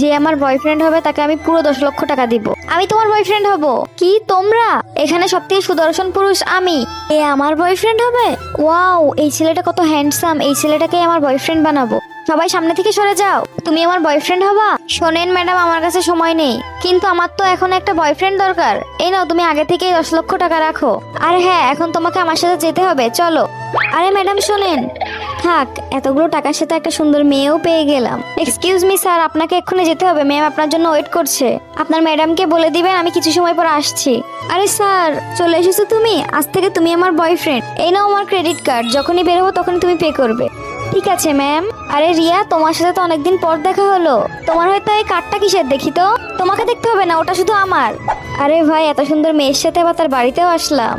যে আমার বয়ফ্রেন্ড হবে তাকে আমি পুরো 10 লক্ষ টাকা দিব। আমি তোমার বয়ফ্রেন্ড হব? কি তোমরা? এখানে সবথেকে সুদর্শন পুরুষ আমি, এ আমার বয়ফ্রেন্ড হবে? ওয়াও, এই ছেলেটা কত হ্যান্ডসাম, এই ছেলেটাকে আমার বয়ফ্রেন্ড বানাবো। সবাই সামনে থেকে সরে যাও, তুমি আমার বয়ফ্রেন্ড হবা? শোনেন ম্যাডাম, আমার কাছে সময় নেই, কিন্তু আমার তো এখন একটা বয়ফ্রেন্ড দরকার। এই নাও, তুমি আগে থেকে 10 লক্ষ টাকা রাখো। আর হ্যাঁ, এখন তোমাকে আমার সাথে যেতে হবে, চলো। আরে ম্যাডাম শোনেন, থাক, এতগুলো টাকার সাথে একটা সুন্দর মেয়েও পেয়ে গেলাম। এক্সকিউজ মি স্যার, আপনাকে এক্ষুনি যেতে হবে, ম্যাম আপনার জন্য ওয়েট করছে। আপনার ম্যাডামকে বলে দিবেন আমি কিছু সময় পর আসছি। আরে স্যার, চলে এসেছো তুমি? আজ থেকে তুমি আমার বয়ফ্রেন্ড। এই নাও আমার ক্রেডিট কার্ড, যখনই বেরোবো তখনই তুমি পে করবে। ঠিক আছে ম্যাম। আরে রিয়া, তোমার সাথে তো অনেকদিন পর দেখা হলো, তোমার হয়তো এই কার্ডটা কিসের দেখি তো? তোমাকে দেখতে হবে না, ওটা শুধু আমার। আরে ভাই, এত সুন্দর মেয়ের সাথে আবার তার বাড়িতেও আসলাম।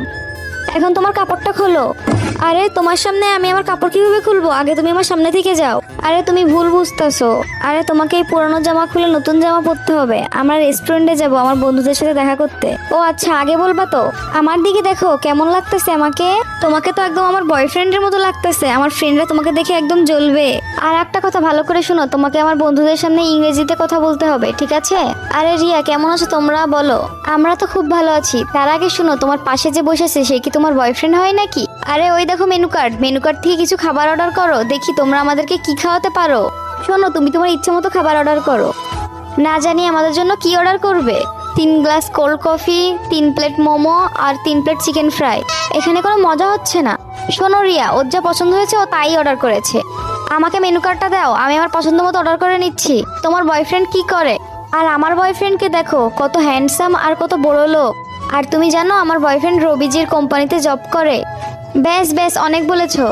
এখন তোমার কাপড়টা খোলো। আরে তোমার সামনে আমি আমার কাপড় কিভাবে খুলবো? আগে তুমি আমার সামনে থেকে যাও। আরে তুমি ভুল বুঝতেছো। আরে তোমাকে এই পুরনো জামা খুলে নতুন জামা পরতে হবে। আমরা রেস্টুরেন্টে যাব আমার বন্ধুদের সাথে দেখা করতে। ও আচ্ছা, আগে বলবা তো। আমার দিকে দেখো, কেমন লাগতেছে আমাকে? তোমাকে তো একদম আমার বয়ফ্রেন্ডের মতো লাগতেছে। আমার ফ্রেন্ডরা তোমাকে দেখে একদম জ্বলবে। আর একটা কথা ভালো করে শোনো, তোমাকে আমার বন্ধুদের সামনে ইংরেজিতে কথা বলতে হবে, ঠিক আছে? আরে রিয়া, কেমন আছো তোমরা? বলো। আমরা তো খুব ভালো আছি। তার আগে শোনো, তোমার পাশে যে বসেছে সে কি তোমার বয়ফ্রেন্ড হয় নাকি? আরে ওই দেখো মেনু কার্ড, মেনু কার্ড থেকে কিছু খাবার অর্ডার করো, দেখি তোমরা আমাদেরকে কি খাওয়াতে পারো। শোনো, তুমি তোমার ইচ্ছে মতো খাবার অর্ডার করো। না জানি আমাদের জন্য কি অর্ডার করবে। 3 glass cold coffee, 3 plate momo আর 3 প্লেট চিকেন ফ্রাই। এখানে কোনো মজা হচ্ছে না। শোনো রিয়া, ওর যা পছন্দ হয়েছে ও তাই অর্ডার করেছে। আমাকে মেনু কার্ডটা দাও, আমি আমার পছন্দ মতো অর্ডার করে নিচ্ছি। তোমার বয়ফ্রেন্ড কি করে? আর আমার বয়ফ্রেন্ডকে দেখো, কত হ্যান্ডসাম আর কত বড় লোক। আর তুমি জানো আমার বয়ফ্রেন্ড রবিজির কোম্পানিতে জব করে। ব্যাস ব্যাস, অনেক বলেছো।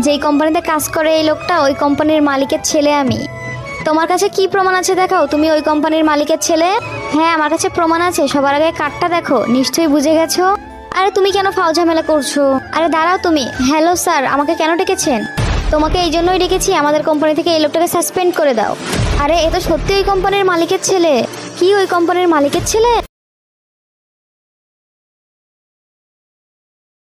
যেই কোম্পানিতে কাজ করে এই লোকটা, ওই কোম্পানির মালিকের ছেলে আমি। তোমার কাছে কি প্রমাণ আছে দেখাও, তুমি ওই কোম্পানির মালিকের ছেলে। হ্যাঁ, আমার কাছে প্রমাণ আছে। সবার আগে কার্ডটা দেখো, নিশ্চয়ই বুঝে গেছো। আরে তুমি কেন ফাও ঝামেলা করছো? আরে দাঁড়াও তুমি। হ্যালো স্যার, আমাকে কেন ডেকেছেন? তোমাকে এই জন্যই ডেকেছি, আমাদের কোম্পানি থেকে এই লোকটাকে সাসপেন্ড করে দাও। আরে এ তো সত্যি ওই কোম্পানির মালিকের ছেলে। কি ওই কোম্পানির মালিকের ছেলে?